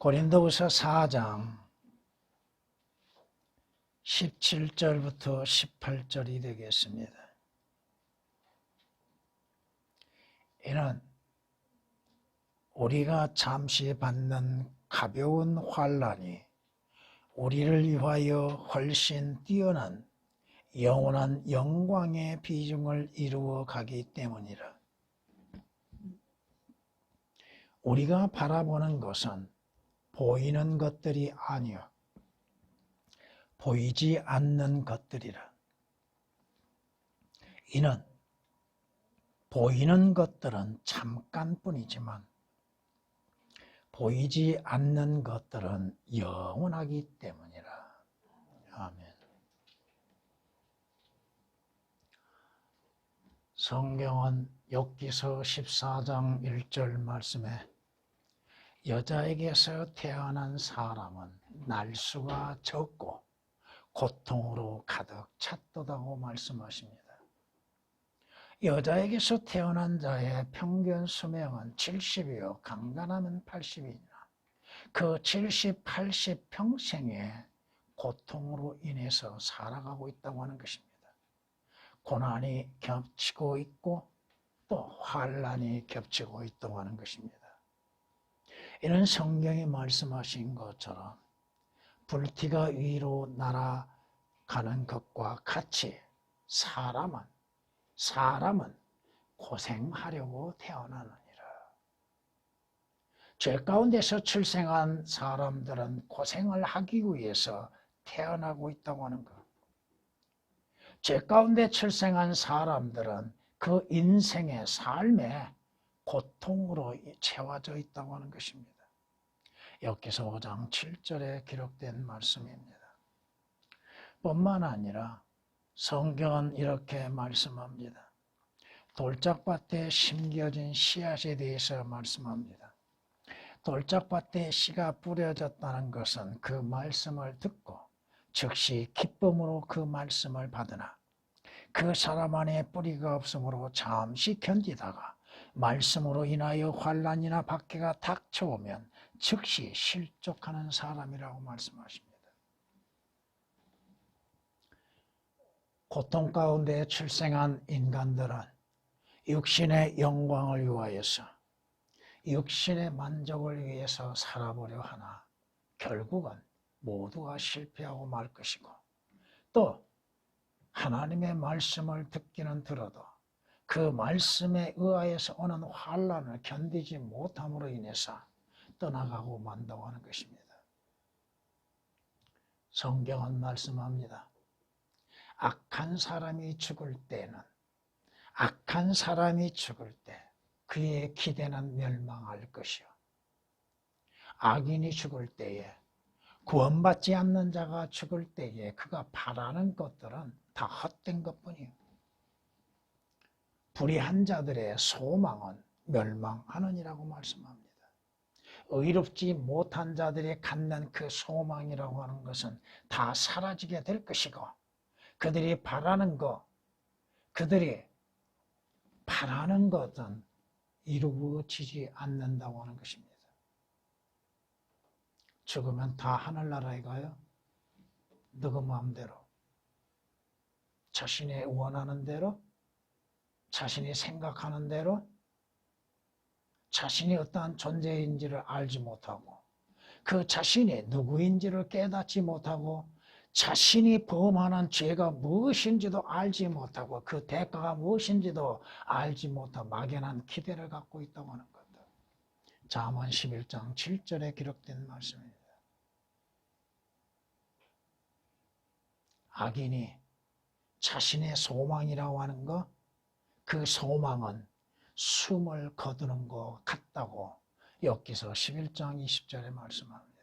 고린도후서 4장 17절부터 18절이 되겠습니다. 이는 우리가 잠시 받는 가벼운 환난이 우리를 위하여 훨씬 뛰어난 영원한 영광의 비중을 이루어 가기 때문이라. 우리가 바라보는 것은 보이는 것들이 아니요 보이지 않는 것들이라. 이는 보이는 것들은 잠깐뿐이지만 보이지 않는 것들은 영원하기 때문이라. 아멘. 성경은 욥기서 14장 1절 말씀에 여자에게서 태어난 사람은 날수가 적고 고통으로 가득 찼도다고 말씀하십니다. 여자에게서 태어난 자의 평균 수명은 70이요 강간하면 80이나 그 70, 80 평생에 고통으로 인해서 살아가고 있다고 하는 것입니다. 고난이 겹치고 있고 또 환난이 겹치고 있다고 하는 것입니다. 이는 성경이 말씀하신 것처럼 불티가 위로 날아가는 것과 같이 사람은 고생하려고 태어나느니라. 죄 가운데서 출생한 사람들은 고생을 하기 위해서 태어나고 있다고 하는 것. 죄 가운데 출생한 사람들은 그 인생의 삶에 고통으로 채워져 있다고 하는 것입니다. 욥기서 5장 7절에 기록된 말씀입니다. 뿐만 아니라 성경은 이렇게 말씀합니다. 돌짝밭에 심겨진 씨앗에 대해서 말씀합니다. 돌짝밭에 씨가 뿌려졌다는 것은 그 말씀을 듣고 즉시 기쁨으로 그 말씀을 받으나 그 사람 안에 뿌리가 없으므로 잠시 견디다가 말씀으로 인하여 환난이나 박해가 닥쳐오면 즉시 실족하는 사람이라고 말씀하십니다. 고통 가운데 출생한 인간들은 육신의 영광을 위하여서 육신의 만족을 위해서 살아보려 하나 결국은 모두가 실패하고 말 것이고 또 하나님의 말씀을 듣기는 들어도 그 말씀에 의하여서 오는 환난을 견디지 못함으로 인해서 떠나가고 만다고 하는 것입니다. 성경은 말씀합니다. 악한 사람이 죽을 때는 악한 사람이 죽을 때 그의 기대는 멸망할 것이요 악인이 죽을 때에 구원받지 않는 자가 죽을 때에 그가 바라는 것들은 다 헛된 것뿐이요 불의한 자들의 소망은 멸망하느니라고 말씀합니다. 의롭지 못한 자들이 갖는 그 소망이라고 하는 것은 다 사라지게 될 것이고 그들이 바라는 것은 이루어지지 않는다고 하는 것입니다. 죽으면 다 하늘나라에 가요. 누구 마음대로 자신이 원하는 대로 자신이 생각하는 대로 자신이 어떠한 존재인지를 알지 못하고 그 자신이 누구인지를 깨닫지 못하고 자신이 범하는 죄가 무엇인지도 알지 못하고 그 대가가 무엇인지도 알지 못하고 막연한 기대를 갖고 있다고 하는 것. 잠언 11장 7절에 기록된 말씀입니다. 악인이 자신의 소망이라고 하는 것, 그 소망은 숨을 거두는 것 같다고 욥기서 11장 20절에 말씀합니다.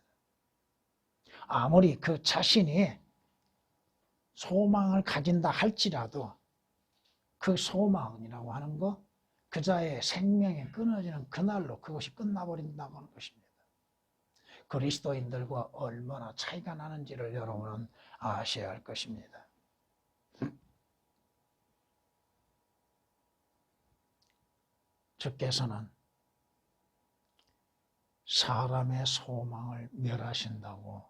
아무리 그 자신이 소망을 가진다 할지라도 그 소망이라고 하는 것, 그자의 생명이 끊어지는 그날로 그것이 끝나버린다고 하는 것입니다. 그리스도인들과 얼마나 차이가 나는지를 여러분은 아셔야 할 것입니다. 주께서는 사람의 소망을 멸하신다고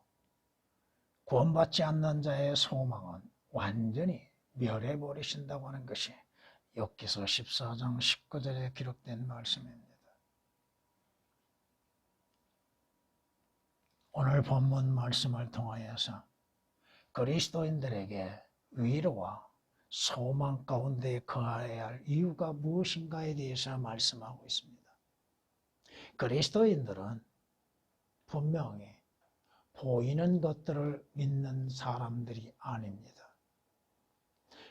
구원받지 않는 자의 소망은 완전히 멸해버리신다고 하는 것이 욥기서 14장 19절에 기록된 말씀입니다. 오늘 본문 말씀을 통하여서 그리스도인들에게 위로와 소망 가운데 거해야 할 이유가 무엇인가에 대해서 말씀하고 있습니다. 그리스도인들은 분명히 보이는 것들을 믿는 사람들이 아닙니다.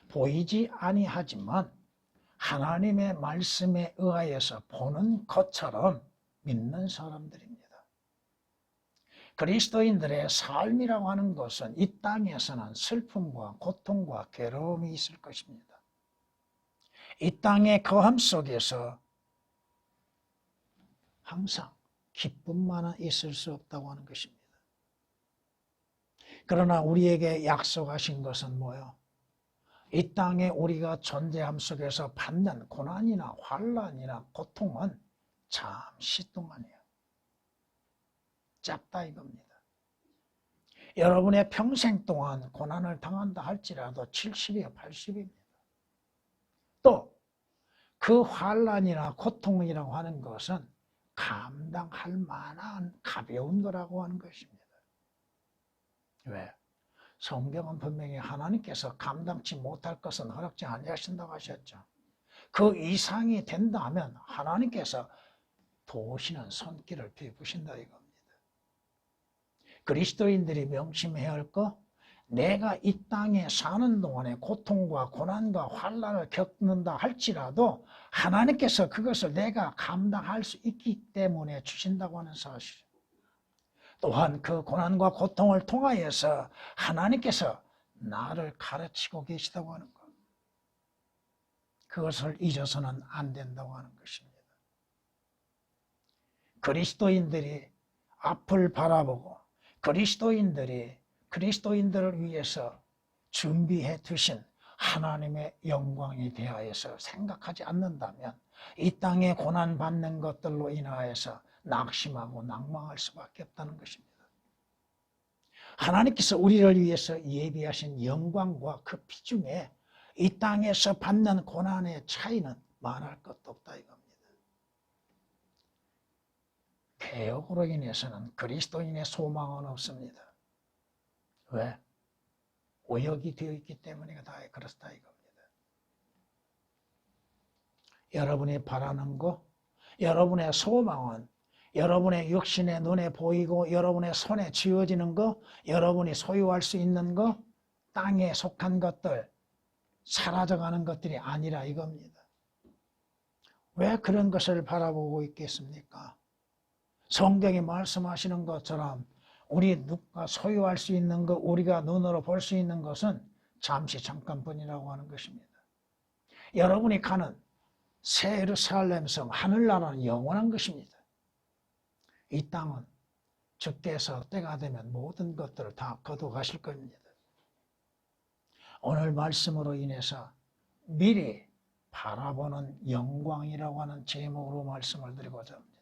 보이지 아니하지만 하나님의 말씀에 의하여서 보는 것처럼 믿는 사람들입니다. 그리스도인들의 삶이라고 하는 것은 이 땅에서는 슬픔과 고통과 괴로움이 있을 것입니다. 이 땅의 거함 속에서 항상 기쁨만은 있을 수 없다고 하는 것입니다. 그러나 우리에게 약속하신 것은 뭐예요? 이 땅에 우리가 존재함 속에서 받는 고난이나 환난이나 고통은 잠시 동안이에요. 짧다 이겁니다. 여러분의 평생 동안 고난을 당한다 할지라도 70이요 80입니다. 또 그 환난이나 고통이라고 하는 것은 감당할 만한 가벼운 거라고 하는 것입니다. 왜? 성경은 분명히 하나님께서 감당치 못할 것은 허락지 아니하신다고 하셨죠. 그 이상이 된다면 하나님께서 도우시는 손길을 베푸신다 이겁니다. 그리스도인들이 명심해야 할 거, 내가 이 땅에 사는 동안에 고통과 고난과 환난을 겪는다 할지라도 하나님께서 그것을 내가 감당할 수 있기 때문에 주신다고 하는 사실. 또한 그 고난과 고통을 통하여서 하나님께서 나를 가르치고 계시다고 하는 것. 그것을 잊어서는 안 된다고 하는 것입니다. 그리스도인들이 앞을 바라보고 그리스도인들을 위해서 준비해 두신 하나님의 영광에 대하여서 생각하지 않는다면 이 땅에 고난받는 것들로 인하여서 낙심하고 낭망할 수밖에 없다는 것입니다. 하나님께서 우리를 위해서 예비하신 영광과 그 비중에 이 땅에서 받는 고난의 차이는 말할 것도 없다 이겁니다. 개혁으로 인해서는 그리스도인의 소망은 없습니다. 왜? 오역이 되어 있기 때문에 다 그렇다 이겁니다. 여러분이 바라는 거, 여러분의 소망은 여러분의 육신의 눈에 보이고 여러분의 손에 쥐어지는 거, 여러분이 소유할 수 있는 거, 땅에 속한 것들, 사라져가는 것들이 아니라 이겁니다. 왜 그런 것을 바라보고 있겠습니까? 성경이 말씀하시는 것처럼 우리가 소유할 수 있는 것, 우리가 눈으로 볼 수 있는 것은 잠시 잠깐뿐이라고 하는 것입니다. 여러분이 가는 새 예루살렘 성, 하늘나라는 영원한 것입니다. 이 땅은 주께서 때가 되면 모든 것들을 다 거둬가실 겁니다. 오늘 말씀으로 인해서 미리 바라보는 영광이라고 하는 제목으로 말씀을 드리고자 합니다.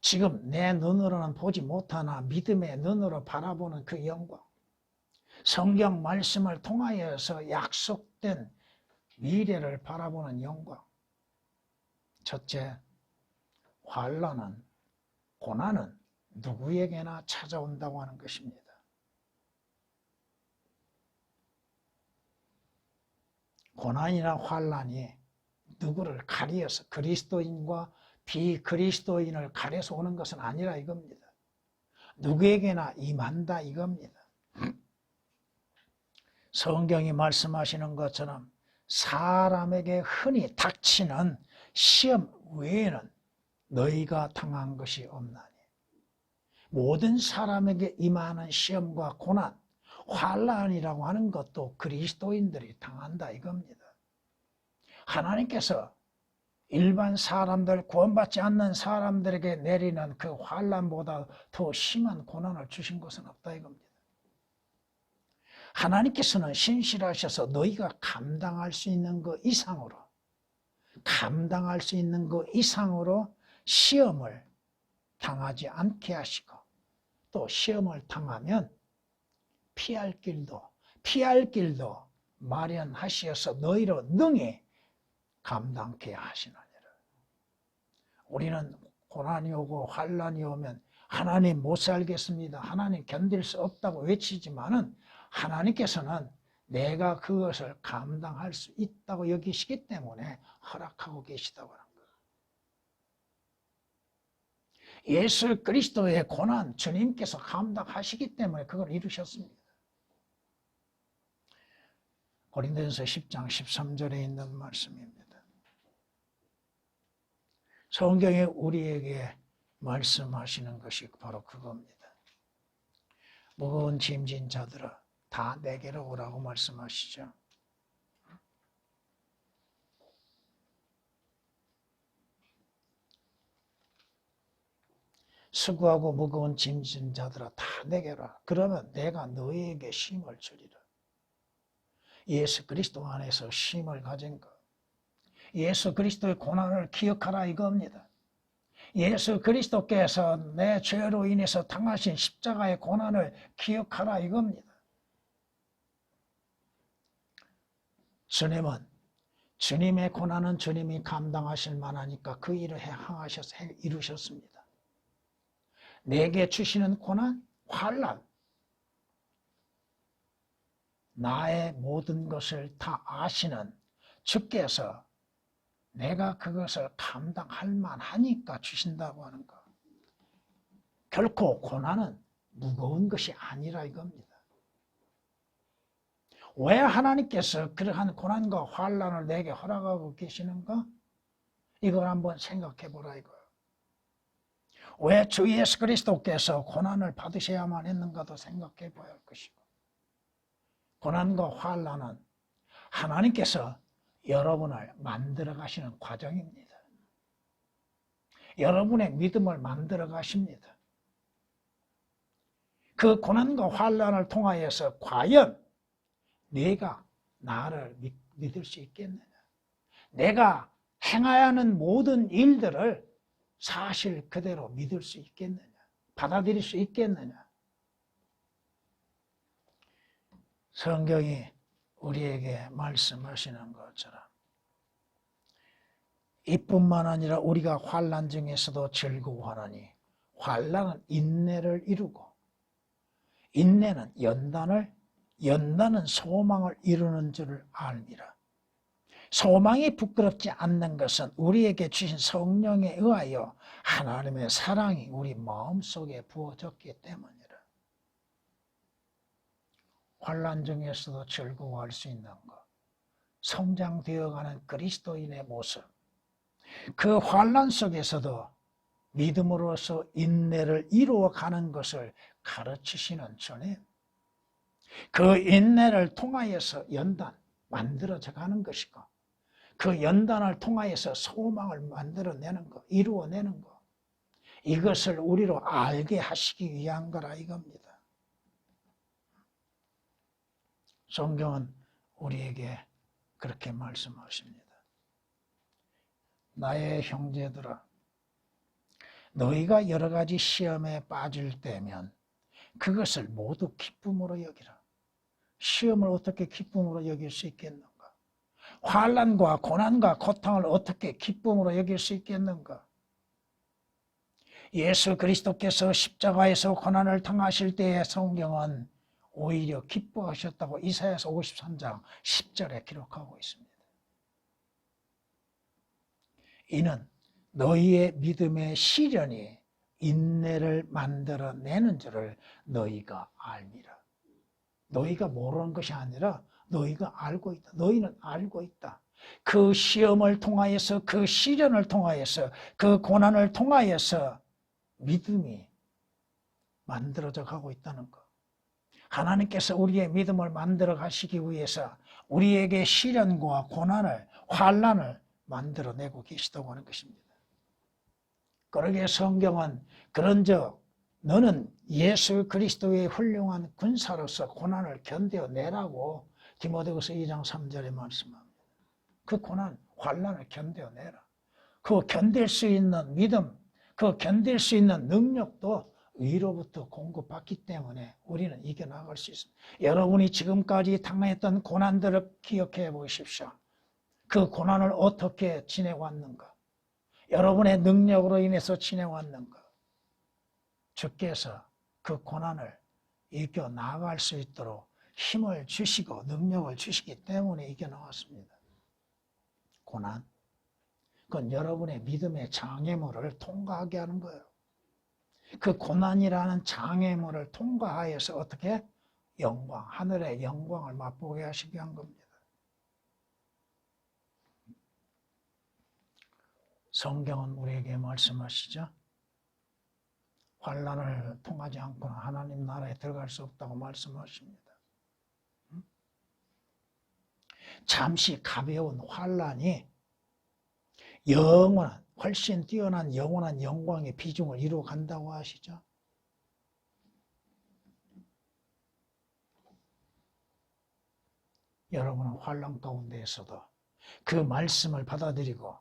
지금 내 눈으로는 보지 못하나 믿음의 눈으로 바라보는 그 영광, 성경 말씀을 통하여서 약속된 미래를 바라보는 영광. 첫째, 환난은, 고난은 누구에게나 찾아온다고 하는 것입니다. 고난이나 환난이 누구를 가리어서 그리스도인과 비그리스도인을 가려서 오는 것은 아니라 이겁니다. 누구에게나 임한다 이겁니다. 성경이 말씀하시는 것처럼 사람에게 흔히 닥치는 시험 외에는 너희가 당한 것이 없나니. 모든 사람에게 임하는 시험과 고난, 환난이라고 하는 것도 그리스도인들이 당한다 이겁니다. 하나님께서 일반 사람들, 구원받지 않는 사람들에게 내리는 그 환난보다 더 심한 고난을 주신 것은 없다 이겁니다. 하나님께서는 신실하셔서 너희가 감당할 수 있는 것 이상으로 시험을 당하지 않게 하시고 또 시험을 당하면 피할 길도 마련하시어서 너희로 능히 감당케 하시느니라. 우리는 고난이 오고 환난이 오면 하나님 못 살겠습니다, 하나님 견딜 수 없다고 외치지만은 하나님께서는 내가 그것을 감당할 수 있다고 여기시기 때문에 허락하고 계시다고 하는 거예요. 예수 그리스도의 고난 주님께서 감당하시기 때문에 그걸 이루셨습니다. 고린도전서 10장 13절에 있는 말씀입니다. 성경에 우리에게 말씀하시는 것이 바로 그겁니다. 무거운 짐진 자들아 다 내게로 오라고 말씀하시죠. 수고하고 무거운 짐진 자들아 다 내게로 오라. 그러면 내가 너희에게 쉼을 주리라. 예수 그리스도 안에서 쉼을 가진 것, 예수 그리스도의 고난을 기억하라 이겁니다. 예수 그리스도께서 내 죄로 인해서 당하신 십자가의 고난을 기억하라 이겁니다. 주님은 주님의 고난은 주님이 감당하실 만하니까 그 일을 행하셔서 이루셨습니다. 내게 주시는 고난, 환난, 나의 모든 것을 다 아시는 주께서 내가 그것을 감당할 만하니까 주신다고 하는 것. 결코 고난은 무거운 것이 아니라 이겁니다. 왜 하나님께서 그러한 고난과 환난을 내게 허락하고 계시는가? 이걸 한번 생각해 보라 이거예요. 왜 주 예수 그리스도께서 고난을 받으셔야만 했는가도 생각해 봐야 할 것이고, 고난과 환난은 하나님께서 여러분을 만들어 가시는 과정입니다. 여러분의 믿음을 만들어 가십니다. 그 고난과 환난을 통하여서 과연 내가 나를 믿을 수 있겠느냐? 내가 행해야 하는 모든 일들을 사실 그대로 믿을 수 있겠느냐? 받아들일 수 있겠느냐? 성경이 우리에게 말씀하시는 것처럼 이뿐만 아니라 우리가 환난 중에서도 즐거워하나니 환난은 인내를 이루고 인내는 연단은 소망을 이루는 줄을 알미라. 소망이 부끄럽지 않는 것은 우리에게 주신 성령에 의하여 하나님의 사랑이 우리 마음속에 부어졌기 때문이라. 환난 중에서도 즐거워할 수 있는 것, 성장되어가는 그리스도인의 모습, 그 환난 속에서도 믿음으로써 인내를 이루어가는 것을 가르치시는 주님, 그 인내를 통하여서 연단 만들어져 가는 것이고 그 연단을 통하여서 소망을 만들어내는 것, 이루어내는 것, 이것을 우리로 알게 하시기 위한 거라 이겁니다. 성경은 우리에게 그렇게 말씀하십니다. 나의 형제들아, 너희가 여러 가지 시험에 빠질 때면 그것을 모두 기쁨으로 여기라. 시험을 어떻게 기쁨으로 여길 수 있겠는가? 환난과 고난과 고통을 어떻게 기쁨으로 여길 수 있겠는가? 예수 그리스도께서 십자가에서 고난을 당하실 때의 성경은 오히려 기뻐하셨다고 이사야서 53장 10절에 기록하고 있습니다. 이는 너희의 믿음의 시련이 인내를 만들어내는 줄을 너희가 알미라. 너희가 모르는 것이 아니라 너희가 알고 있다. 너희는 알고 있다. 그 시험을 통하여서, 그 시련을 통하여서, 그 고난을 통하여서 믿음이 만들어져 가고 있다는 것. 하나님께서 우리의 믿음을 만들어 가시기 위해서 우리에게 시련과 고난을, 환난을 만들어내고 계시다고 하는 것입니다. 그러기에 성경은 그런즉 너는 예수 그리스도의 훌륭한 군사로서 고난을 견뎌내라고 디모데후서 2장 3절에 말씀합니다. 그 고난, 환난을 견뎌내라. 그 견딜 수 있는 믿음, 그 견딜 수 있는 능력도 위로부터 공급받기 때문에 우리는 이겨나갈 수 있습니다. 여러분이 지금까지 당했던 고난들을 기억해 보십시오. 그 고난을 어떻게 지내왔는가? 여러분의 능력으로 인해서 지내왔는가? 주께서 그 고난을 이겨나갈 수 있도록 힘을 주시고 능력을 주시기 때문에 이겨나왔습니다. 고난, 그건 여러분의 믿음의 장애물을 통과하게 하는 거예요. 그 고난이라는 장애물을 통과하여서 어떻게? 영광, 하늘의 영광을 맛보게 하시게 한 겁니다. 성경은 우리에게 말씀하시죠. 환난을 통하지 않고는 하나님 나라에 들어갈 수 없다고 말씀하십니다. 잠시 가벼운 환난이 영원한, 훨씬 뛰어난 영원한 영광의 비중을 이루어간다고 하시죠. 여러분은 환난 가운데에서도 그 말씀을 받아들이고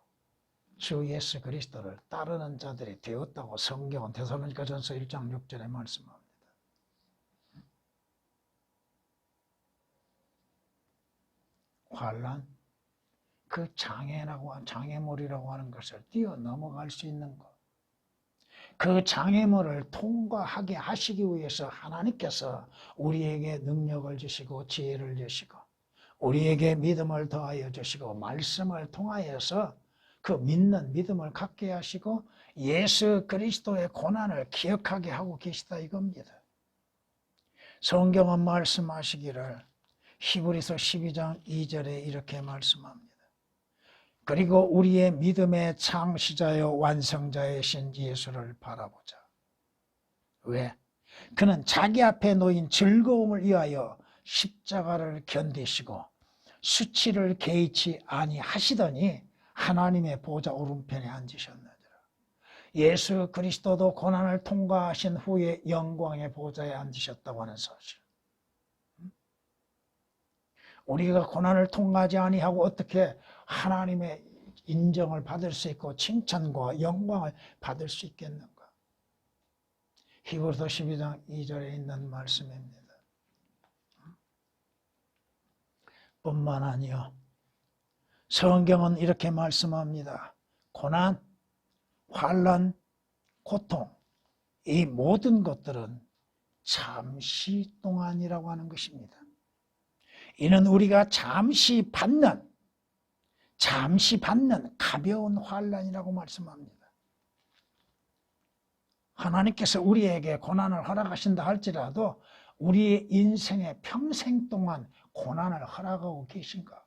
주 예수 그리스도를 따르는 자들이 되었다고 성경은 데살로니가전서 1장 6절에 말씀합니다. 환난, 그 장애물이라고 하는 것을 뛰어넘어갈 수 있는 것, 그 장애물을 통과하게 하시기 위해서 하나님께서 우리에게 능력을 주시고 지혜를 주시고 우리에게 믿음을 더하여 주시고 말씀을 통하여서 그 믿는 믿음을 갖게 하시고 예수 그리스도의 고난을 기억하게 하고 계시다 이겁니다. 성경은 말씀하시기를 히브리서 12장 2절에 이렇게 말씀합니다. 그리고 우리의 믿음의 창시자여 완성자이신 예수를 바라보자. 왜? 그는 자기 앞에 놓인 즐거움을 위하여 십자가를 견디시고 수치를 개의치 아니하시더니 하나님의 보좌 오른편에 앉으셨느니라. 예수 그리스도도 고난을 통과하신 후에 영광의 보좌에 앉으셨다고 하는 사실. 우리가 고난을 통과하지 아니하고 어떻게 하나님의 인정을 받을 수 있고 칭찬과 영광을 받을 수 있겠는가? 히브리서 12장 2절에 있는 말씀입니다. 뿐만 아니요, 성경은 이렇게 말씀합니다. 고난, 환난, 고통, 이 모든 것들은 잠시 동안이라고 하는 것입니다. 이는 우리가 잠시 받는 가벼운 환난이라고 말씀합니다. 하나님께서 우리에게 고난을 허락하신다 할지라도 우리의 인생의 평생 동안 고난을 허락하고 계신가?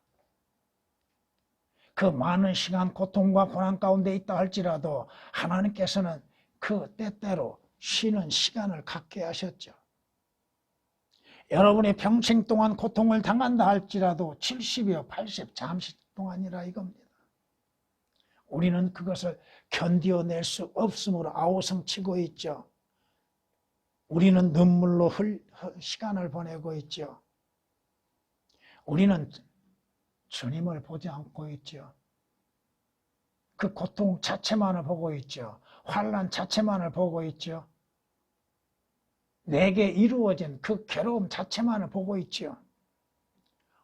그 많은 시간 고통과 고난 가운데 있다 할지라도 하나님께서는 그 때때로 쉬는 시간을 갖게 하셨죠. 여러분이 평생 동안 고통을 당한다 할지라도 70이요 80 잠시 동안이라 이겁니다. 우리는 그것을 견뎌낼 수 없으므로 아우성치고 있죠. 우리는 눈물로 시간을 보내고 있죠. 우리는 주님을 보지 않고 있죠. 그 고통 자체만을 보고 있죠. 환난 자체만을 보고 있죠. 내게 이루어진 그 괴로움 자체만을 보고 있죠.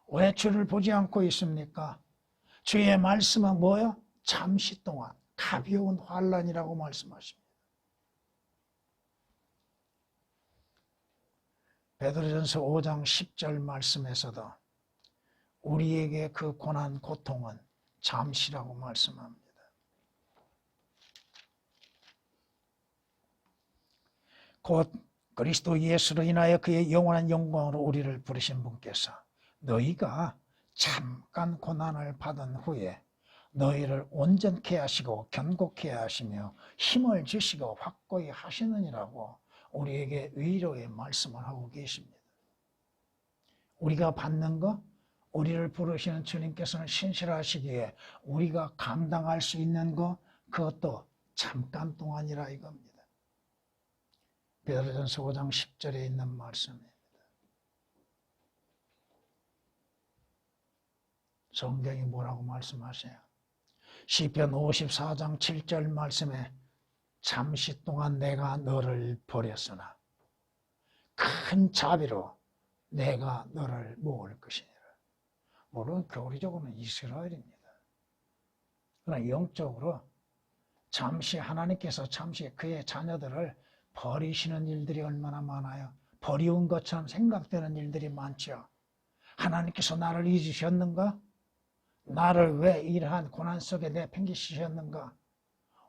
왜 주를 보지 않고 있습니까? 주의 말씀은 뭐예요? 잠시 동안 가벼운 환난이라고 말씀하십니다. 베드로전서 5장 10절 말씀에서도 우리에게 그 고난, 고통은 잠시라고 말씀합니다. 곧 그리스도 예수로 인하여 그의 영원한 영광으로 우리를 부르신 분께서 너희가 잠깐 고난을 받은 후에 너희를 온전케 하시고 견고케 하시며 힘을 주시고 확고히 하시느니라고 우리에게 위로의 말씀을 하고 계십니다. 우리가 받는 것, 우리를 부르시는 주님께서는 신실하시기에 우리가 감당할 수 있는 것, 그것도 잠깐 동안이라 이겁니다. 베드로전서 5장 10절에 있는 말씀입니다. 성경이 뭐라고 말씀하세요? 시편 54장 7절 말씀에 잠시 동안 내가 너를 버렸으나 큰 자비로 내가 너를 모을 것이니라. 물론 교리적으로는 이스라엘입니다. 그러나 영적으로 잠시 하나님께서 잠시 그의 자녀들을 버리시는 일들이 얼마나 많아요. 버리운 것처럼 생각되는 일들이 많죠. 하나님께서 나를 잊으셨는가? 나를 왜 이러한 고난 속에 내팽개치셨는가?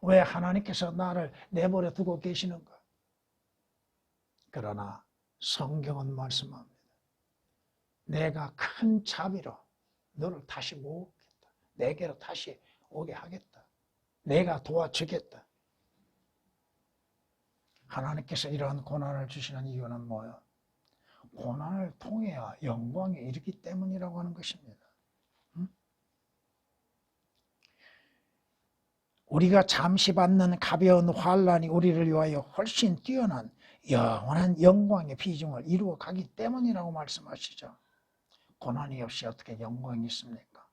왜 하나님께서 나를 내버려 두고 계시는가? 그러나 성경은 말씀합니다. 내가 큰 자비로 너를 다시 모으겠다. 내게로 다시 오게 하겠다. 내가 도와주겠다. 하나님께서 이러한 고난을 주시는 이유는 뭐예요? 고난을 통해야 영광에 이르기 때문이라고 하는 것입니다. 우리가 잠시 받는 가벼운 환난이 우리를 위하여 훨씬 뛰어난 영원한 영광의 비중을 이루어 가기 때문이라고 말씀하시죠. 고난이 없이 어떻게 영광이 있습니까?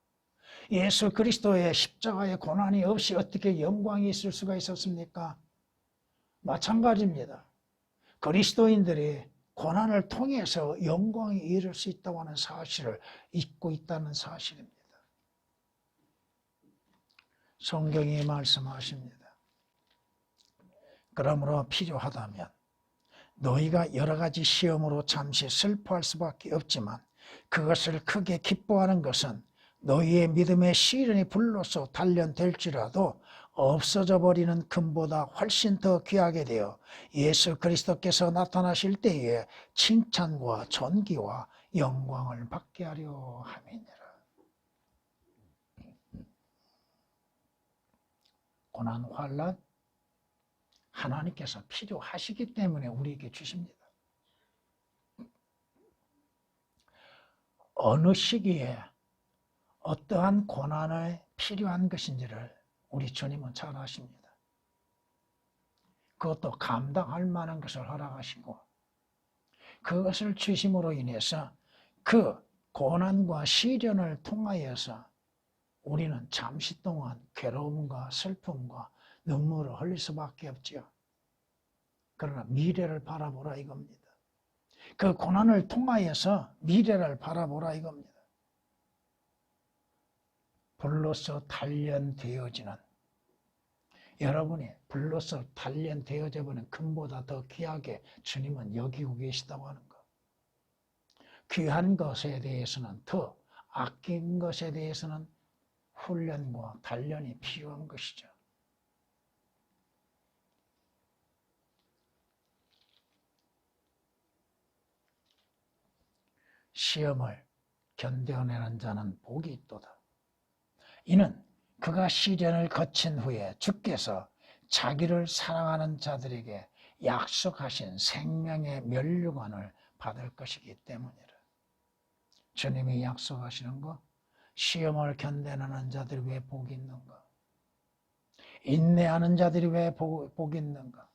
예수 그리스도의 십자가의 고난이 없이 어떻게 영광이 있을 수가 있었습니까? 마찬가지입니다. 그리스도인들이 고난을 통해서 영광이 이룰 수 있다고 하는 사실을 잊고 있다는 사실입니다. 성경이 말씀하십니다. 그러므로 필요하다면 너희가 여러 가지 시험으로 잠시 슬퍼할 수밖에 없지만 그것을 크게 기뻐하는 것은 너희의 믿음의 시련이 불로써 단련될지라도 없어져 버리는 금보다 훨씬 더 귀하게 되어 예수 그리스도께서 나타나실 때에 칭찬과 존귀와 영광을 받게 하려 함이니라. 고난, 환난 하나님께서 필요하시기 때문에 우리에게 주십니다. 어느 시기에 어떠한 고난이 필요한 것인지를 우리 주님은 잘 아십니다. 그것도 감당할 만한 것을 허락하시고 그것을 주심으로 인해서 그 고난과 시련을 통하여서 우리는 잠시 동안 괴로움과 슬픔과 눈물을 흘릴 수밖에 없죠. 그러나 미래를 바라보라 이겁니다. 그 고난을 통하여서 미래를 바라보라 이겁니다. 불로써 단련되어지는 여러분이 불로써 단련되어져 버린 금보다 더 귀하게 주님은 여기고 계시다고 하는 것. 귀한 것에 대해서는 더 아낀 것에 대해서는 훈련과 단련이 필요한 것이죠. 시험을 견뎌내는 자는 복이 있도다. 이는 그가 시련을 거친 후에 주께서 자기를 사랑하는 자들에게 약속하신 생명의 면류관을 받을 것이기 때문이라. 주님이 약속하시는 거, 시험을 견뎌내는 자들이 왜 복이 있는가? 인내하는 자들이 왜 복이 있는가?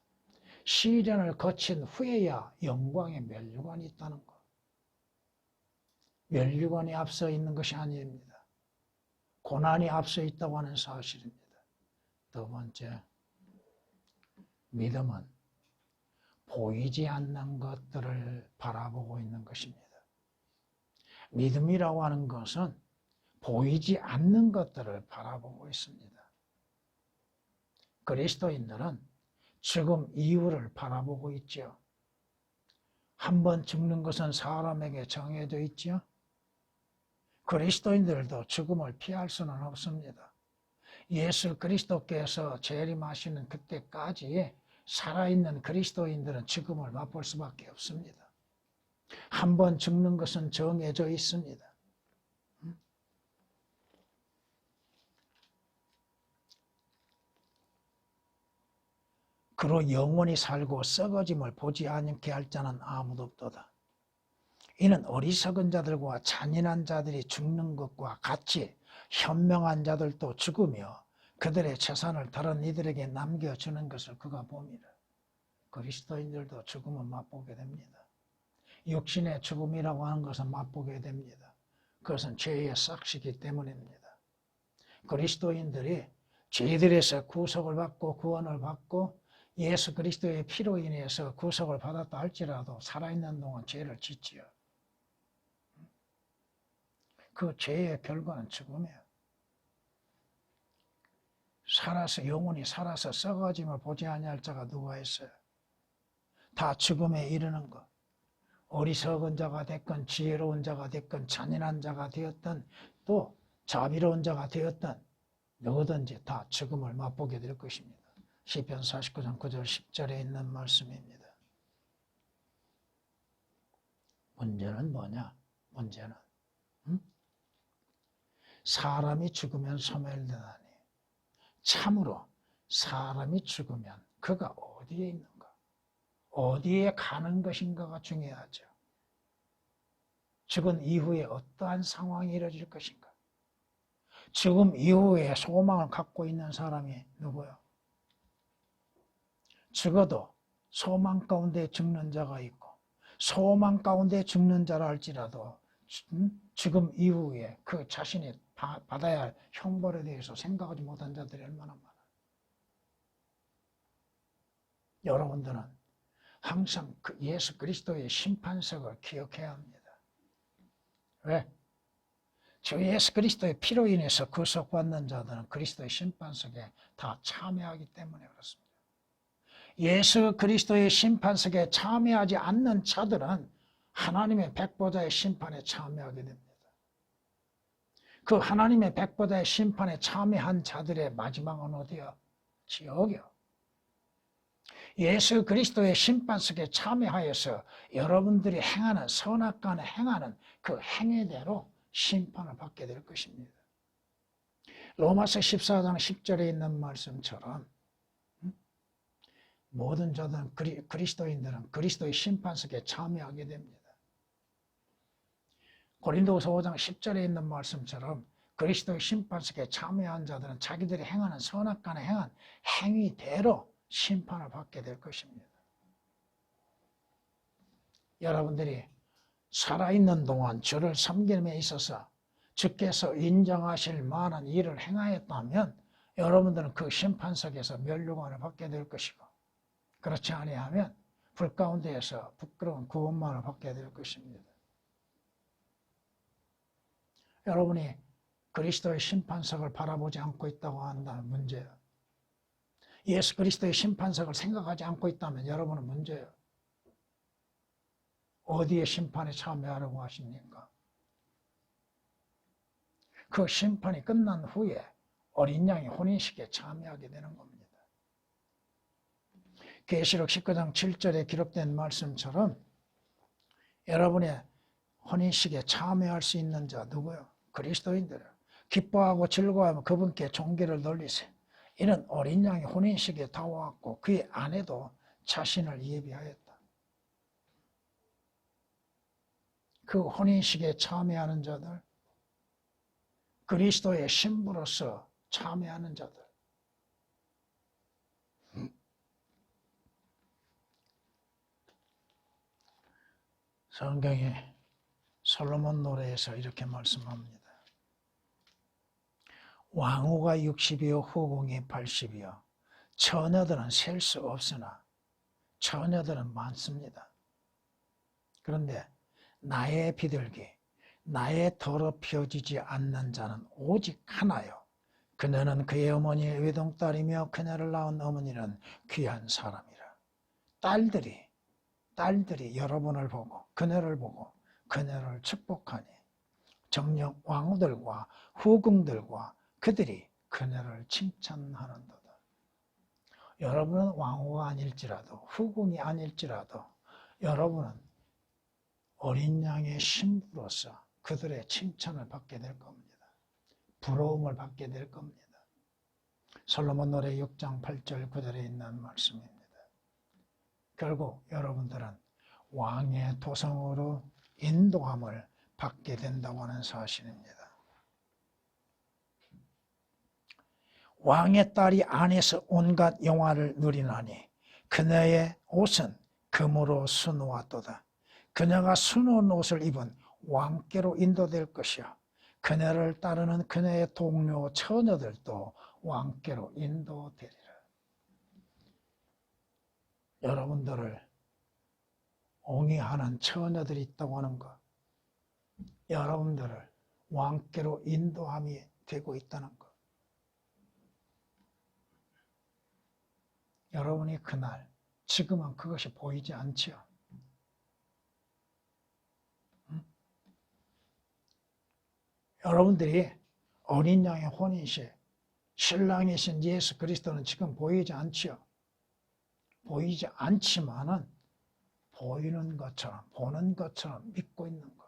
시련을 거친 후에야 영광의 면류관이 있다는 것. 면류관이 앞서 있는 것이 아닙니다. 고난이 앞서 있다고 하는 사실입니다. 두 번째, 믿음은 보이지 않는 것들을 바라보고 있는 것입니다. 믿음이라고 하는 것은 보이지 않는 것들을 바라보고 있습니다. 그리스도인들은 죽음 이후를 바라보고 있죠. 한 번 죽는 것은 사람에게 정해져 있죠. 그리스도인들도 죽음을 피할 수는 없습니다. 예수 그리스도께서 재림하시는 그때까지 살아있는 그리스도인들은 죽음을 맛볼 수밖에 없습니다. 한 번 죽는 것은 정해져 있습니다. 그로 영원히 살고 썩어짐을 보지 않게 할 자는 아무도 없도다. 이는 어리석은 자들과 잔인한 자들이 죽는 것과 같이 현명한 자들도 죽으며 그들의 재산을 다른 이들에게 남겨주는 것을 그가 봅니다. 그리스도인들도 죽음을 맛보게 됩니다. 육신의 죽음이라고 하는 것은 맛보게 됩니다. 그것은 죄의 삭시기 때문입니다. 그리스도인들이 죄들에서 구속을 받고 구원을 받고 예수 그리스도의 피로 인해서 구속을 받았다 할지라도 살아있는 동안 죄를 짓지요. 그 죄의 결과는 죽음이에요. 영혼이 살아서 썩어짐을 보지 아니할 자가 누가 있어요? 다 죽음에 이르는 것. 어리석은 자가 됐건 지혜로운 자가 됐건 잔인한 자가 되었든 또 자비로운 자가 되었든 누구든지 다 죽음을 맛보게 될 것입니다. 시편 49장 9절 10절에 있는 말씀입니다. 문제는 뭐냐? 문제는 사람이 죽으면 소멸되다니. 참으로 사람이 죽으면 그가 어디에 있는가? 어디에 가는 것인가가 중요하죠. 죽은 이후에 어떠한 상황이 이루어질 것인가? 죽음 이후에 소망을 갖고 있는 사람이 누구요? 죽어도 소망 가운데 죽는 자가 있고 소망 가운데 죽는 자라 할지라도 죽음 이후에 그 자신이 받아야 할 형벌에 대해서 생각하지 못한 자들이 얼마나 많아요. 여러분들은 항상 그 예수 그리스도의 심판석을 기억해야 합니다. 왜? 주 예수 그리스도의 피로 인해서 구속받는 자들은 그리스도의 심판석에 다 참여하기 때문에 그렇습니다. 예수 그리스도의 심판석에 참여하지 않는 자들은 하나님의 백보자의 심판에 참여하게 됩니다. 그 하나님의 백보자의 심판에 참여한 자들의 마지막은 어디요? 지옥이요. 예수 그리스도의 심판석에 참여하여서 여러분들이 행하는 선악간에 행하는 그 행위대로 심판을 받게 될 것입니다. 로마서 14장 10절에 있는 말씀처럼 모든 자들은 그리스도인들은 그리스도의 심판석에 참여하게 됩니다. 고린도후서 5장 10절에 있는 말씀처럼 그리스도의 심판석에 참여한 자들은 자기들이 행하는 선악간에 행한 행위대로 심판을 받게 될 것입니다. 여러분들이 살아있는 동안 주를 섬김에 있어서 주께서 인정하실 만한 일을 행하였다면 여러분들은 그 심판석에서 멸류관을 받게 될 것이고 그렇지 아니하면 불 가운데에서 부끄러운 구원만을 받게 될 것입니다. 여러분이 그리스도의 심판석을 바라보지 않고 있다고 한다는 문제예요. 예수 그리스도의 심판석을 생각하지 않고 있다면 여러분은 문제예요. 어디에 심판에 참여하려고 하십니까? 그 심판이 끝난 후에 어린 양의 혼인식에 참여하게 되는 겁니다. 계시록 19장 7절에 기록된 말씀처럼 여러분의 혼인식에 참여할 수 있는 자 누구요? 그리스도인들. 기뻐하고 즐거워하며 그분께 존귀를 돌리세요. 이는 어린 양의 혼인식에 다와왔고 그의 아내도 자신을 예비하였다. 그 혼인식에 참여하는 자들, 그리스도의 신부로서 참여하는 자들. 성경에 솔로몬 노래에서 이렇게 말씀합니다. 왕후가 60이요 후궁이 80이요 처녀들은 셀 수 없으나 처녀들은 많습니다. 그런데 나의 비둘기 나의 더럽혀지지 않는 자는 오직 하나요. 그녀는 그의 어머니의 외동딸이며 그녀를 낳은 어머니는 귀한 사람이라. 딸들이 여러분을 보고 그녀를 보고 그녀를 축복하니 정녕 왕후들과 후궁들과 그들이 그녀를 칭찬하는도다. 여러분은 왕후가 아닐지라도 후궁이 아닐지라도 여러분은 어린 양의 신부로서 그들의 칭찬을 받게 될 겁니다. 부러움을 받게 될 겁니다. 솔로몬 노래 6장 8절 9절에 있는 말씀입니다. 결국 여러분들은 왕의 도성으로 인도함을 받게 된다고 하는 사실입니다. 왕의 딸이 안에서 온갖 영화를 누리나니 그녀의 옷은 금으로 수놓았도다. 그녀가 수놓은 옷을 입은 왕께로 인도될 것이요 그녀를 따르는 그녀의 동료 처녀들도 왕께로 인도되리라. 여러분들을 옹이하는 처녀들이 있다고 하는 것, 여러분들을 왕께로 인도함이 되고 있다는 것. 여러분이 그날, 지금은 그것이 보이지 않죠. 여러분들이 어린 양의 혼인시 신랑이신 예수 그리스도는 지금 보이지 않죠. 보이지 않지만은 보이는 것처럼, 보는 것처럼 믿고 있는 것.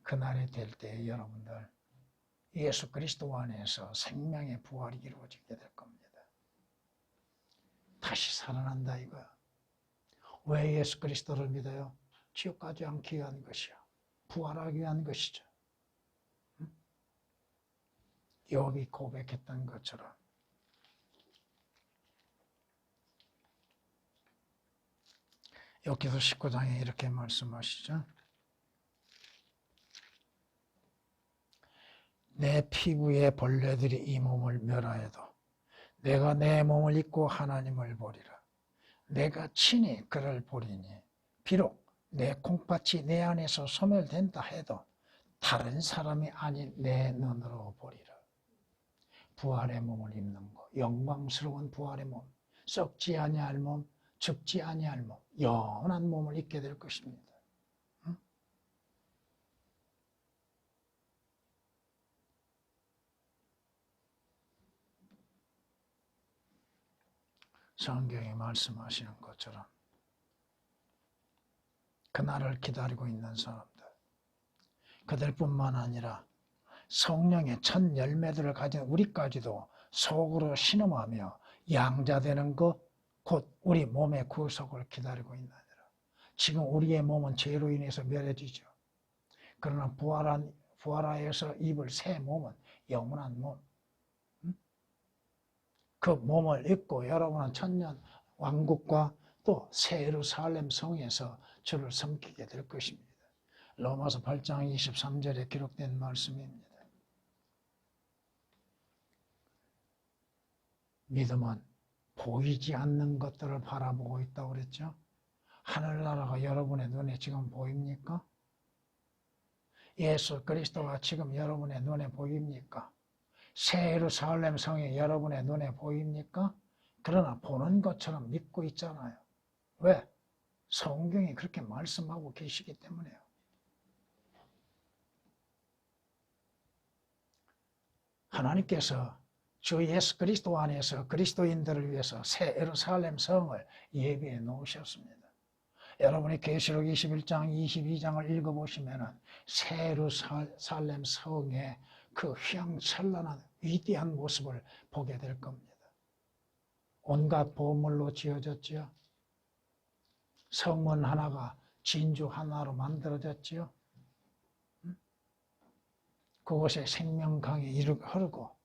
그날이 될 때 여러분들 예수 그리스도 안에서 생명의 부활이 이루어지게 될 겁니다. 다시 살아난다 이거야. 왜 예수 그리스도를 믿어요? 지옥 가지 않기 위한 것이야. 부활하기 위한 것이죠. 욥이 고백했던 것처럼 욥기서 19장에 이렇게 말씀하시죠. 내 피부에 벌레들이 이 몸을 멸하여도 내가 내 몸을 입고 하나님을 보리라. 내가 친히 그를 보리니 비록 내 콩팥이 내 안에서 소멸된다 해도 다른 사람이 아닌 내 눈으로 보리라. 부활의 몸을 입는 것, 영광스러운 부활의 몸, 썩지 아니할 몸, 죽지 아니할 몸, 영원한 몸을 입게 될 것입니다. 성경이 말씀하시는 것처럼 그날을 기다리고 있는 사람들, 그들뿐만 아니라 성령의 첫 열매들을 가진 우리까지도 속으로 신음하며 양자되는 것, 곧 우리 몸의 구속을 기다리고 있느니라. 지금 우리의 몸은 죄로 인해서 멸해지죠. 그러나 부활하여서 입을 새 몸은 영원한 몸. 그 몸을 입고 여러분은 천년 왕국과 또 새 예루살렘 성에서 주를 섬기게 될 것입니다. 로마서 8장 23절에 기록된 말씀입니다. 믿음은 보이지 않는 것들을 바라보고 있다고 그랬죠. 하늘나라가 여러분의 눈에 지금 보입니까? 예수 그리스도가 지금 여러분의 눈에 보입니까? 새 예루살렘 성이 여러분의 눈에 보입니까? 그러나 보는 것처럼 믿고 있잖아요. 왜? 성경이 그렇게 말씀하고 계시기 때문에요. 하나님께서 주 예수 그리스도 안에서 그리스도인들을 위해서 새 예루살렘 성을 예비해 놓으셨습니다. 여러분이 계시록 21장, 22장을 읽어보시면 새 예루살렘 성의 그 휘황찬란한 위대한 모습을 보게 될 겁니다. 온갖 보물로 지어졌지요. 성문 하나가 진주 하나로 만들어졌지요. 그곳에 생명강이 흐르고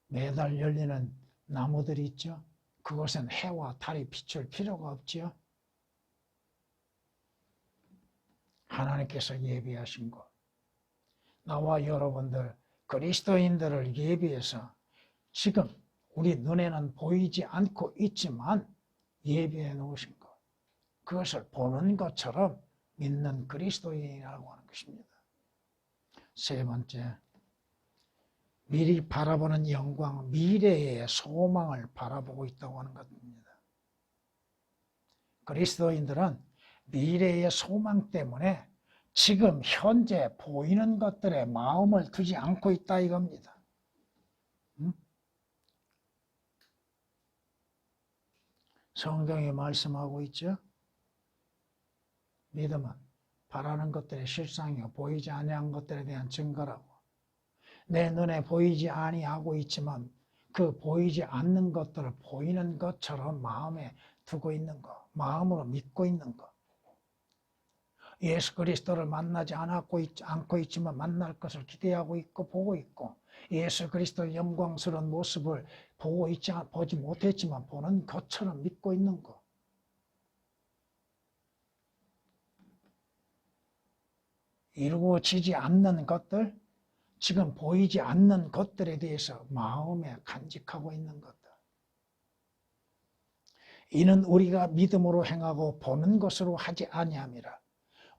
매달 열리는 나무들이 있죠. 그곳엔 해와 달이 비출 필요가 없지요. 하나님께서 예비하신 것. 나와 여러분들 그리스도인들을 예비해서 지금 우리 눈에는 보이지 않고 있지만 예비해 놓으신 것. 그것을 보는 것처럼 믿는 그리스도인이라고 하는 것입니다. 세 번째, 미리 바라보는 영광, 미래의 소망을 바라보고 있다고 하는 것입니다. 그리스도인들은 미래의 소망 때문에 지금 현재 보이는 것들에 마음을 두지 않고 있다 이겁니다. 성경이 말씀하고 있죠. 믿음은 바라는 것들의 실상이요 보이지 아니한 것들에 대한 증거라고. 내 눈에 보이지 아니하고 있지만 그 보이지 않는 것들을 보이는 것처럼 마음에 두고 있는 것, 마음으로 믿고 있는 것. 예수 그리스도를 만나지 않고 있지만 만날 것을 기대하고 있고 보고 있고, 예수 그리스도의 영광스러운 모습을 보지 못했지만 보는 것처럼 믿고 있는 것. 이루어지지 않는 것들, 지금 보이지 않는 것들에 대해서 마음에 간직하고 있는 것들. 이는 우리가 믿음으로 행하고 보는 것으로 하지 아니함이라.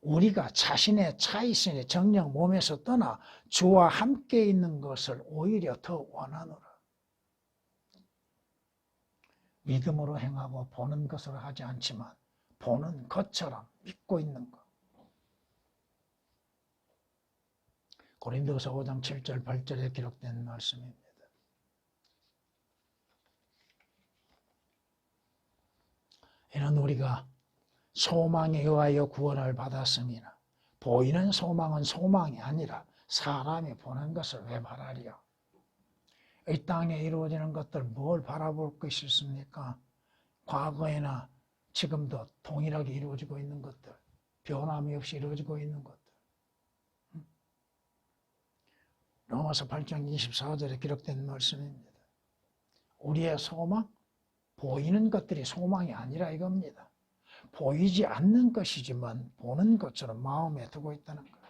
우리가 자신의 차이신의 정령 몸에서 떠나 주와 함께 있는 것을 오히려 더 원하노라. 믿음으로 행하고 보는 것으로 하지 않지만 보는 것처럼 믿고 있는 것. 고린도서 5장 7절 8절에 기록된 말씀입니다. 이는 우리가 소망에 의하여 구원을 받았음이나 보이는 소망은 소망이 아니라 사람이 보는 것을 왜 바라리요? 이 땅에 이루어지는 것들 뭘 바라볼 것이 있습니까? 과거에나 지금도 동일하게 이루어지고 있는 것들, 변함이 없이 이루어지고 있는 것들. 로마서 8장 24절에 기록된 말씀입니다. 우리의 소망, 보이는 것들이 소망이 아니라 이겁니다. 보이지 않는 것이지만 보는 것처럼 마음에 두고 있다는 거예요.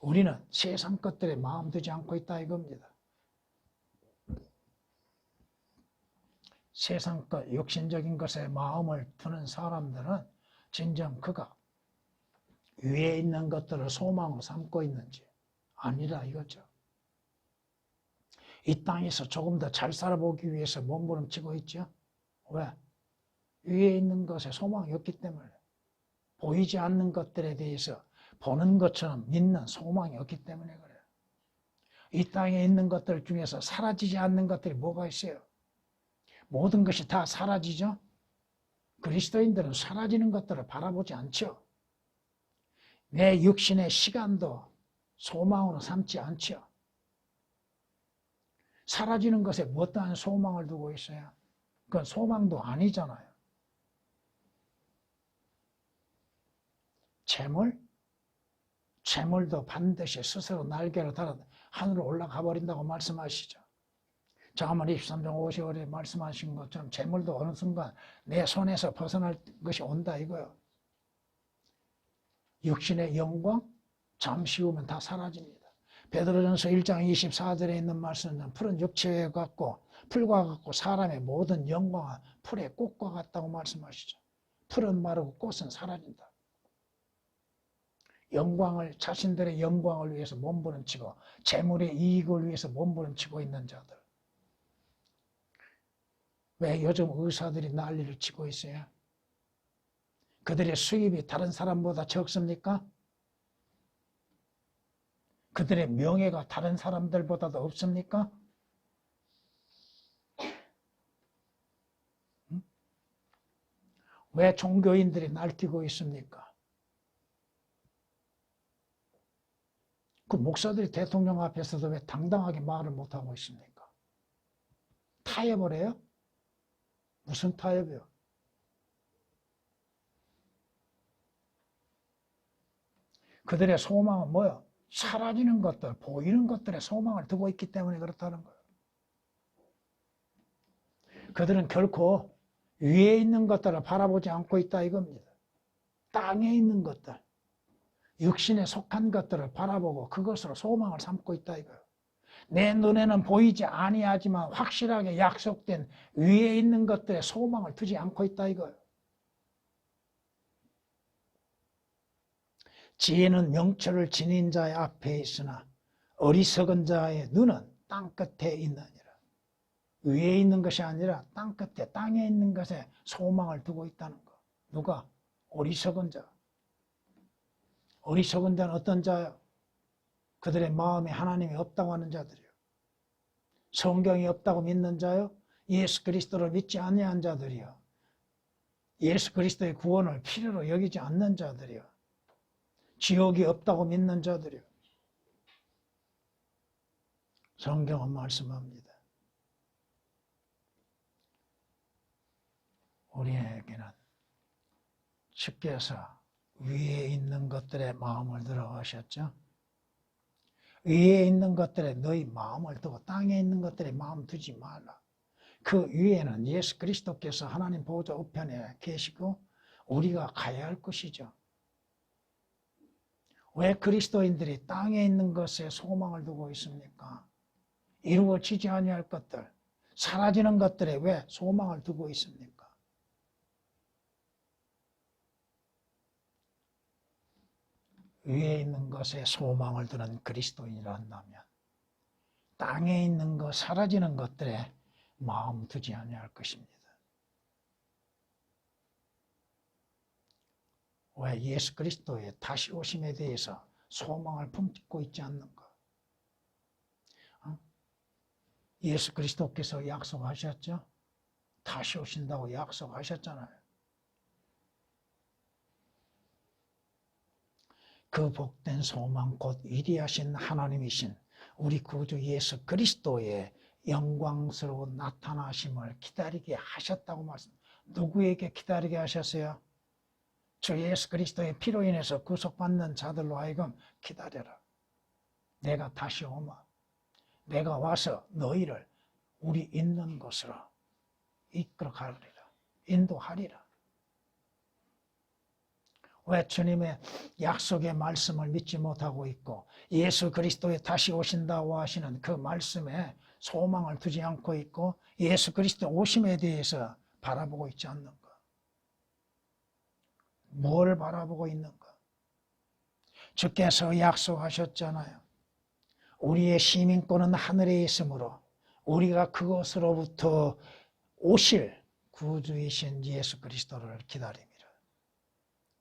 우리는 세상 것들에 마음 두지 않고 있다 이겁니다. 세상 것, 육신적인 것에 마음을 두는 사람들은 진정 그가 위에 있는 것들을 소망으로 삼고 있는지 아니라 이거죠. 이 땅에서 조금 더 잘 살아보기 위해서 몸부림치고 있죠. 왜? 위에 있는 것에 소망이 없기 때문에. 보이지 않는 것들에 대해서 보는 것처럼 믿는 소망이 없기 때문에 그래요. 이 땅에 있는 것들 중에서 사라지지 않는 것들이 뭐가 있어요? 모든 것이 다 사라지죠? 그리스도인들은 사라지는 것들을 바라보지 않죠. 내 육신의 시간도 소망으로 삼지 않죠. 사라지는 것에 어떠한 소망을 두고 있어요? 그건 소망도 아니잖아요. 재물도 반드시 스스로 날개를 달아 하늘로 올라가 버린다고 말씀하시죠. 잠언 23장 50절에 말씀하신 것처럼 재물도 어느 순간 내 손에서 벗어날 것이 온다 이거요. 육신의 영광 잠시 후면 다 사라집니다. 베드로전서 1장 24절에 있는 말씀은 풀은 육체와 같고 풀과 같고 사람의 모든 영광은 풀의 꽃과 같다고 말씀하시죠. 풀은 마르고 꽃은 사라진다. 영광을 자신들의 영광을 위해서 몸부림치고 재물의 이익을 위해서 몸부림치고 있는 자들. 왜 요즘 의사들이 난리를 치고 있어요? 그들의 수입이 다른 사람보다 적습니까? 그들의 명예가 다른 사람들보다도 없습니까? 왜 종교인들이 날뛰고 있습니까? 그 목사들이 대통령 앞에서도 왜 당당하게 말을 못하고 있습니까? 타협을 해요? 무슨 타협이요? 그들의 소망은 뭐요? 사라지는 것들, 보이는 것들에 소망을 두고 있기 때문에 그렇다는 거예요. 그들은 결코 위에 있는 것들을 바라보지 않고 있다 이겁니다. 땅에 있는 것들, 육신에 속한 것들을 바라보고 그것으로 소망을 삼고 있다 이거예요. 내 눈에는 보이지 아니하지만 확실하게 약속된 위에 있는 것들에 소망을 두지 않고 있다 이거예요. 지혜는 명철을 지닌 자의 앞에 있으나 어리석은 자의 눈은 땅끝에 있느니라. 위에 있는 것이 아니라 땅끝에 땅에 있는 것에 소망을 두고 있다는 거. 누가? 어리석은 자. 어리석은 자는 어떤 자요? 그들의 마음에 하나님이 없다고 하는 자들이요. 성경이 없다고 믿는 자요. 예수 그리스도를 믿지 아니한 자들이요. 예수 그리스도의 구원을 필요로 여기지 않는 자들이요. 지옥이 없다고 믿는 자들이요. 성경은 말씀합니다. 우리에게는 주께서 위에 있는 것들에 마음을 들어 하셨죠. 위에 있는 것들에 너희 마음을 두고 땅에 있는 것들에 마음 두지 말라. 그 위에는 예수 그리스도께서 하나님 보좌 우편에 계시고 우리가 가야 할 것이죠. 왜 그리스도인들이 땅에 있는 것에 소망을 두고 있습니까? 이루어지지 아니할 것들, 사라지는 것들에 왜 소망을 두고 있습니까? 위에 있는 것에 소망을 두는 그리스도인이라 한다면 땅에 있는 것, 사라지는 것들에 마음 두지 아니할 것입니다. 왜 예수 그리스도의 다시 오심에 대해서 소망을 품고 있지 않는가? 예수 그리스도께서 약속하셨죠? 다시 오신다고 약속하셨잖아요. 그 복된 소망 곧 위대하신 하나님이신 우리 구주 예수 그리스도의 영광스러운 나타나심을 기다리게 하셨다고 말씀. 누구에게 기다리게 하셨어요? 주 예수 그리스도의 피로 인해서 구속받는 자들로 하여금 기다려라. 내가 다시 오마. 내가 와서 너희를 우리 있는 곳으로 이끌어 가리라. 인도하리라. 왜 주님의 약속의 말씀을 믿지 못하고 있고 예수 그리스도의 다시 오신다고 하시는 그 말씀에 소망을 두지 않고 있고 예수 그리스도 오심에 대해서 바라보고 있지 않는가? 뭘 바라보고 있는가? 주께서 약속하셨잖아요. 우리의 시민권은 하늘에 있으므로 우리가 그것으로부터 오실 구주이신 예수 그리스도를 기다립니다.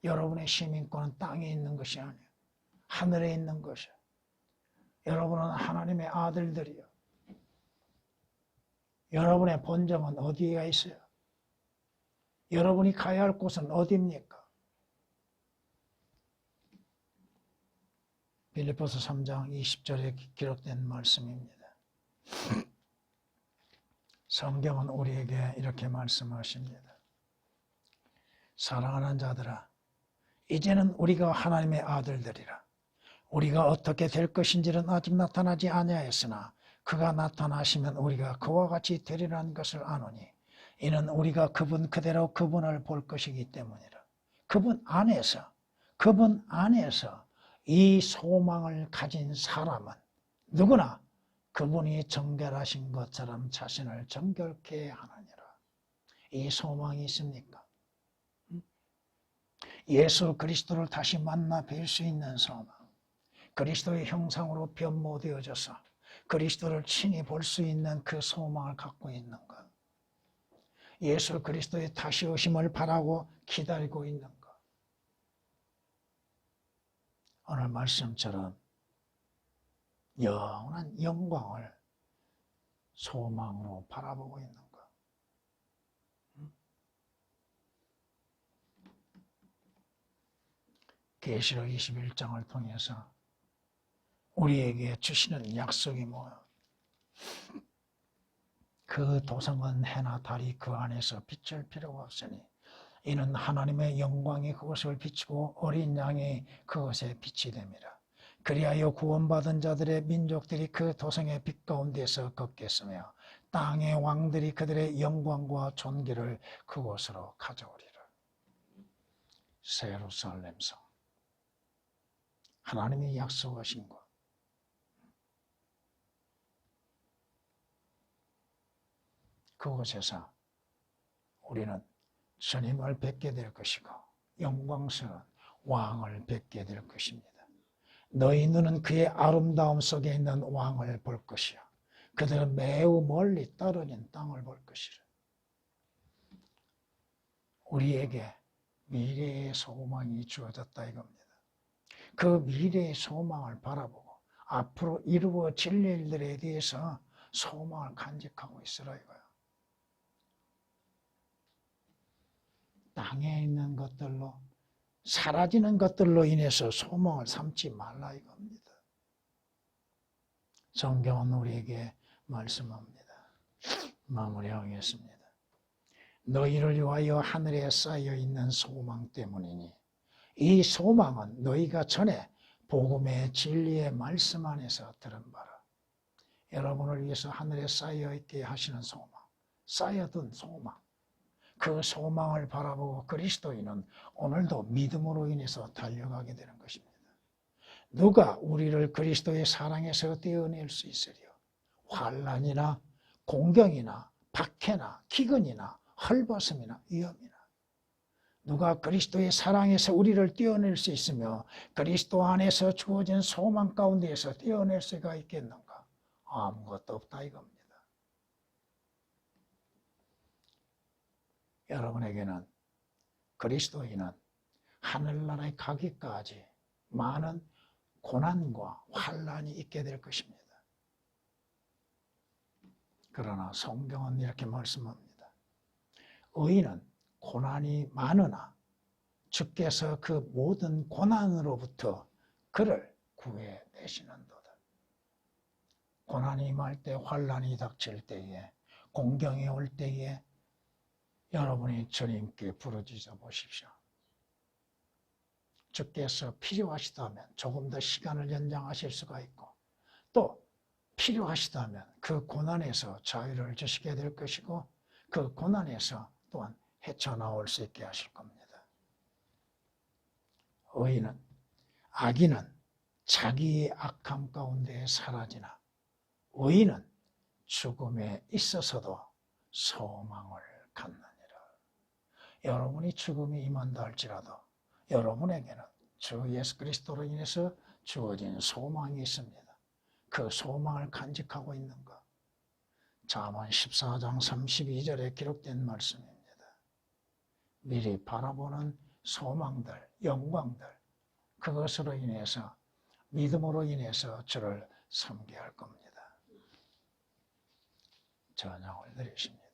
여러분의 시민권은 땅에 있는 것이 아니에요. 하늘에 있는 것이에요. 여러분은 하나님의 아들들이요. 여러분의 본정은 어디에 있어요? 여러분이 가야 할 곳은 어디입니까? 빌립보서 3장 20절에 기록된 말씀입니다. 성경은 우리에게 이렇게 말씀하십니다. 사랑하는 자들아, 이제는 우리가 하나님의 아들들이라. 우리가 어떻게 될 것인지는 아직 나타나지 아니하였으나 그가 나타나시면 우리가 그와 같이 되리라는 것을 아노니 이는 우리가 그분 그대로 그분을 볼 것이기 때문이라. 그분 안에서 이 소망을 가진 사람은 누구나 그분이 정결하신 것처럼 자신을 정결케 하느니라. 이 소망이 있습니까? 예수 그리스도를 다시 만나 뵐 수 있는 소망, 그리스도의 형상으로 변모되어져서 그리스도를 친히 볼 수 있는 그 소망을 갖고 있는 것, 예수 그리스도의 다시 오심을 바라고 기다리고 있는 것, 오늘 말씀처럼 영원한 영광을 소망으로 바라보고 있는 것. 계시록 21장을 통해서 우리에게 주시는 약속이 뭐야? 그 도성은 해나 달이 그 안에서 비칠 필요가 없으니 이는 하나님의 영광이 그것을 비추고 어린 양이 그것에 빛이 됨이라. 그리하여 구원받은 자들의 민족들이 그 도성의 빛 가운데서 걷겠으며 땅의 왕들이 그들의 영광과 존귀를 그곳으로 가져오리라. 예루살렘 성, 하나님이 약속하신 것, 그곳에서 우리는 주님을 뵙게 될 것이고 영광스러운 왕을 뵙게 될 것입니다. 너희 눈은 그의 아름다움 속에 있는 왕을 볼 것이요 그들은 매우 멀리 떨어진 땅을 볼 것이라. 우리에게 미래의 소망이 주어졌다 이겁니다. 그 미래의 소망을 바라보고 앞으로 이루어질 일들에 대해서 소망을 간직하고 있으라 이거예요. 땅에 있는 것들로, 사라지는 것들로 인해서 소망을 삼지 말라 이겁니다. 성경은 우리에게 말씀합니다. 마무리하겠습니다. 너희를 위하여 하늘에 쌓여 있는 소망 때문이니 이 소망은 너희가 전에 복음의 진리의 말씀 안에서 들은 바라. 여러분을 위해서 하늘에 쌓여 있게 하시는 소망, 쌓여둔 소망, 그 소망을 바라보고 그리스도인은 오늘도 믿음으로 인해서 달려가게 되는 것입니다. 누가 우리를 그리스도의 사랑에서 떼어낼 수 있으리요? 환난이나 공경이나 박해나 기근이나 헐벗음이나 위험이나. 누가 그리스도의 사랑에서 우리를 떼어낼 수 있으며 그리스도 안에서 주어진 소망 가운데에서 떼어낼 수가 있겠는가? 아무것도 없다 이겁니다. 여러분에게는 그리스도인은 하늘나라에 가기까지 많은 고난과 환난이 있게 될 것입니다. 그러나 성경은 이렇게 말씀합니다. 의인은 고난이 많으나 주께서 그 모든 고난으로부터 그를 구해내시는도다. 고난이 임할 때, 환난이 닥칠 때에, 공경이 올 때에 여러분이 주님께 부르짖어 보십시오. 주께서 필요하시다면 조금 더 시간을 연장하실 수가 있고, 또 필요하시다면 그 고난에서 자유를 주시게 될 것이고, 그 고난에서 또한 헤쳐나올 수 있게 하실 겁니다. 의인은, 악인은 자기의 악함 가운데 사라지나 의인은 죽음에 있어서도 소망을 갖느니라. 여러분이 죽음이 임한다 할지라도 여러분에게는 주 예수 그리스도로 인해서 주어진 소망이 있습니다. 그 소망을 간직하고 있는가? 잠언 14장 32절에 기록된 말씀입니다. 미리 바라보는 소망들, 영광들, 그것으로 인해서 믿음으로 인해서 주를 섬기게 할 겁니다. 전향을 드리십니다.